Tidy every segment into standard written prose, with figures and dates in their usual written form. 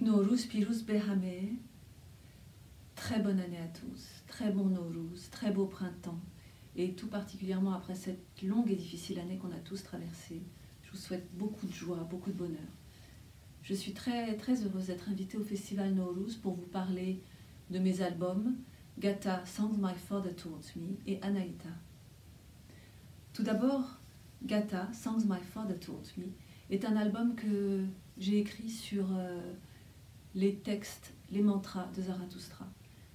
Nowruz Piruz Behameh, très bonne année à tous, très bon Nowruz, très beau printemps, et tout particulièrement après cette longue et difficile année qu'on a tous traversée. Je vous souhaite beaucoup de joie, beaucoup de bonheur. Je suis très heureuse d'être invitée au festival Nowruz pour vous parler de mes albums Gata, Songs My Father Taught Me et Anaïta. Tout d'abord, Gata, Songs My Father Taught Me est un album que j'ai écrit sur les textes, les mantras de Zarathustra.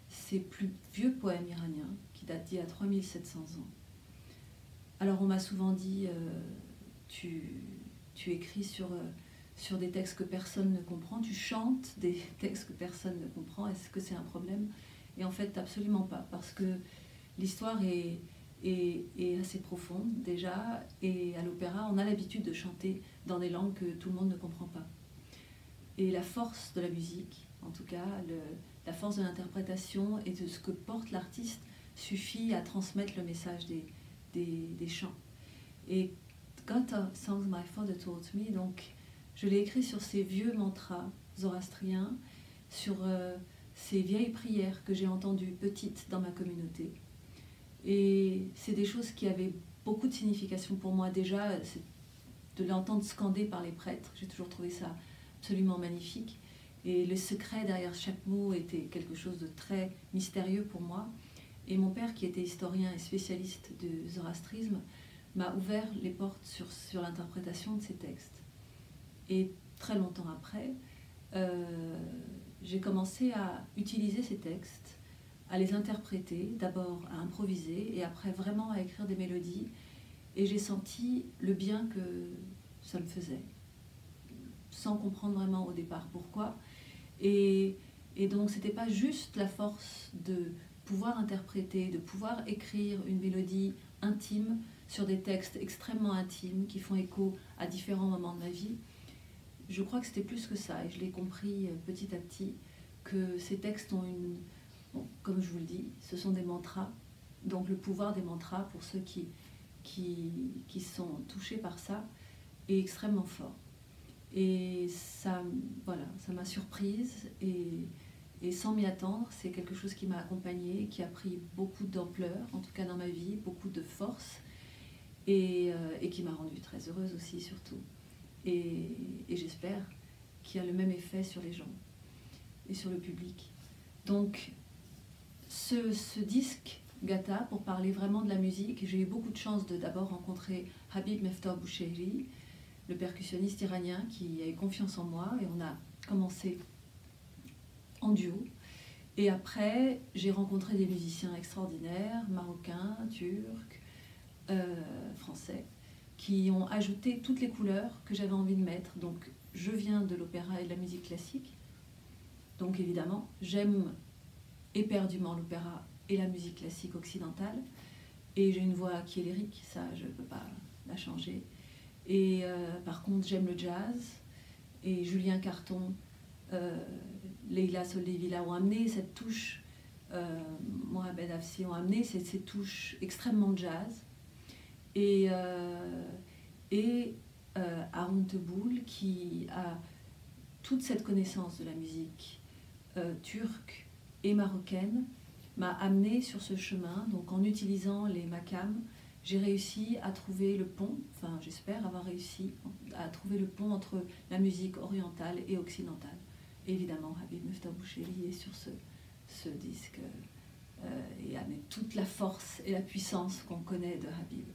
Ces plus vieux poèmes iraniens qui datent d'il y a 3700 ans. Alors on m'a souvent dit, tu écris sur des textes que personne ne comprend, tu chantes des textes que personne ne comprend, est-ce que c'est un problème? Et en fait absolument pas, parce que l'histoire est assez profonde déjà, et à l'opéra on a l'habitude de chanter dans des langues que tout le monde ne comprend pas. Et la force de la musique, en tout cas la force de l'interprétation et de ce que porte l'artiste suffit à transmettre le message des chants. Et Gata, Songs My Father Taught Me, donc je l'ai écrit sur ces vieux mantras zoroastriens, sur ces vieilles prières que j'ai entendues petites dans ma communauté. Et c'est des choses qui avaient beaucoup de signification pour moi déjà, de l'entendre scander par les prêtres, j'ai toujours trouvé ça absolument magnifique. Et le secret derrière chaque mot était quelque chose de très mystérieux pour moi. Et mon père, qui était historien et spécialiste du zoroastrisme, m'a ouvert les portes sur l'interprétation de ces textes. Et très longtemps après, j'ai commencé à utiliser ces textes, à les interpréter, d'abord à improviser et après vraiment à écrire des mélodies. Et j'ai senti le bien que ça me faisait, sans comprendre vraiment au départ pourquoi. Et donc c'était pas juste la force de pouvoir interpréter, de pouvoir écrire une mélodie intime sur des textes extrêmement intimes qui font écho à différents moments de ma vie. Je crois que c'était plus que ça, et je l'ai compris petit à petit, que ces textes ont bon, comme je vous le dis, ce sont des mantras, donc le pouvoir des mantras pour ceux qui sont touchés par ça est extrêmement fort. Et ça, voilà, ça m'a surprise, et sans m'y attendre, c'est quelque chose qui m'a accompagnée, qui a pris beaucoup d'ampleur, en tout cas dans ma vie, beaucoup de force, et qui m'a rendue très heureuse aussi, surtout. Et j'espère qu'il y a le même effet sur les gens et sur le public. Donc, ce disque Gata, pour parler vraiment de la musique, j'ai eu beaucoup de chance de d'abord rencontrer Habib Meftah Bouchehri, le percussionniste iranien qui a eu confiance en moi, et on a commencé en duo. Et après, j'ai rencontré des musiciens extraordinaires, marocains, turcs, français, qui ont ajouté toutes les couleurs que j'avais envie de mettre. Donc, je viens de l'opéra et de la musique classique. Donc, évidemment, j'aime éperdument l'opéra et la musique classique occidentale. Et j'ai une voix qui est lyrique, ça, je ne peux pas la changer. Et par contre, j'aime le jazz. Et Julien Carton, Leila Soldevilla ont amené cette touche, Mohamed Hafsi ont amené ces touches extrêmement jazz. Et Harun Teboul, qui a toute cette connaissance de la musique turque et marocaine, m'a amené sur ce chemin. Donc en utilisant les makams, j'ai réussi à trouver le pont, enfin j'espère avoir réussi à trouver le pont entre la musique orientale et occidentale. Et évidemment, Habib Meftah Bouchehri est sur ce disque et avec toute la force et la puissance qu'on connaît de Habib.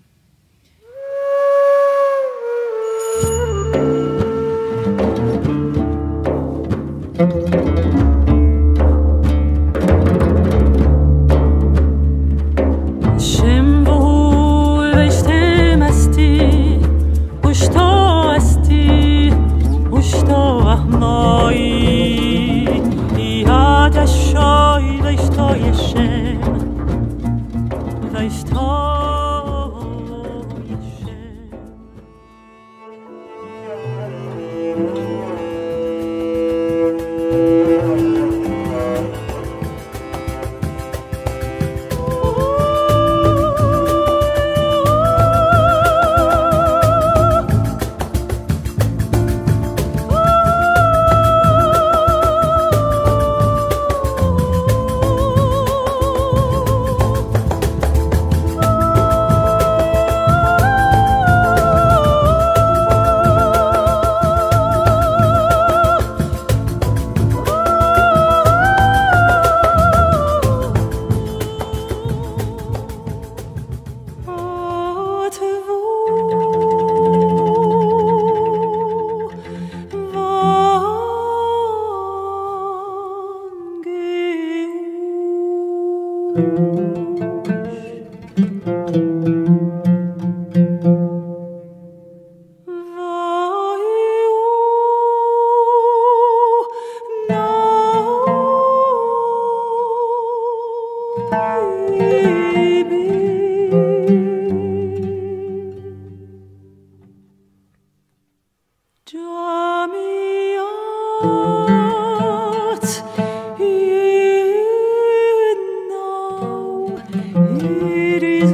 it is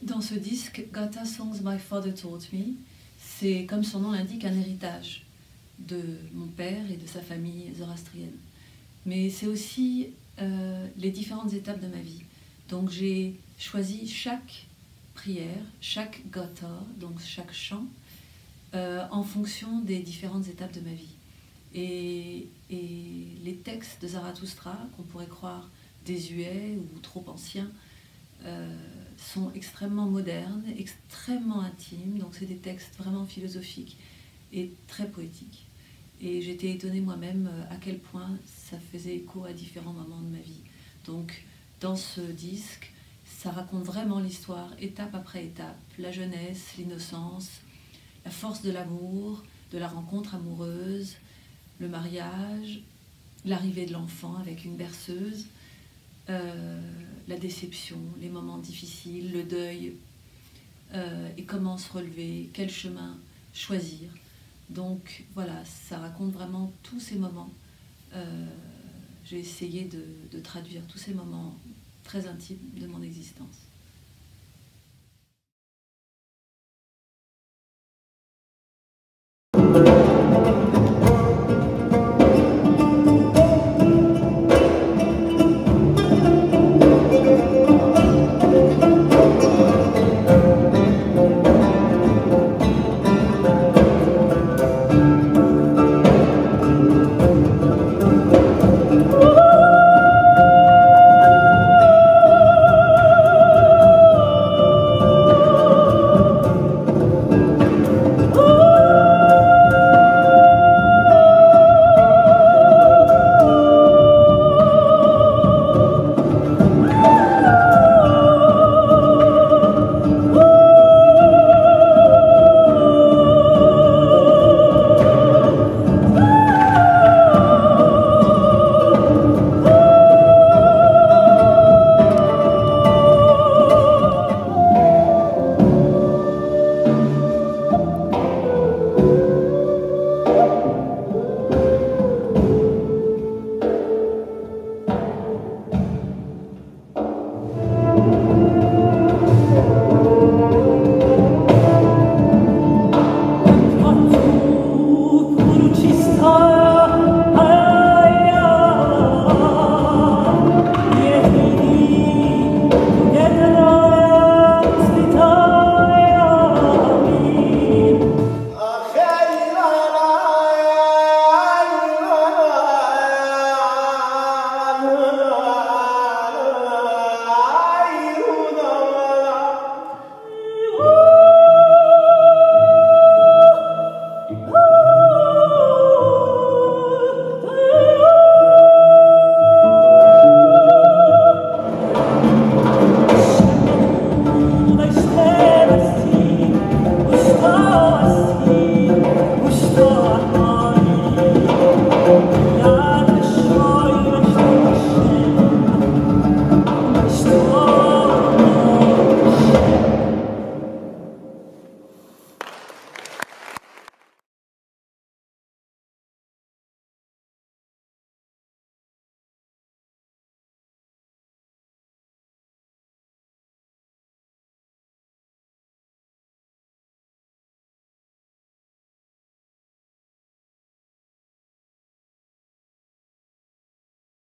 Dans ce disque, Gata Songs My Father Taught Me, c'est, comme son nom l'indique, un héritage de mon père et de sa famille zoroastrienne. Mais c'est aussi les différentes étapes de ma vie. Donc j'ai choisi chaque prière, chaque gata, donc chaque chant, en fonction des différentes étapes de ma vie. Et les textes de Zarathustra, qu'on pourrait croire désuets ou trop anciens, sont extrêmement modernes, extrêmement intimes, donc c'est des textes vraiment philosophiques et très poétiques. Et j'étais étonnée moi-même à quel point ça faisait écho à différents moments de ma vie. Donc dans ce disque, ça raconte vraiment l'histoire, étape après étape, la jeunesse, l'innocence, la force de l'amour, de la rencontre amoureuse, le mariage, l'arrivée de l'enfant avec une berceuse, la déception, les moments difficiles, le deuil, et comment se relever, quel chemin choisir. Donc voilà, ça raconte vraiment tous ces moments. J'ai essayé de traduire tous ces moments très intimes de mon existence.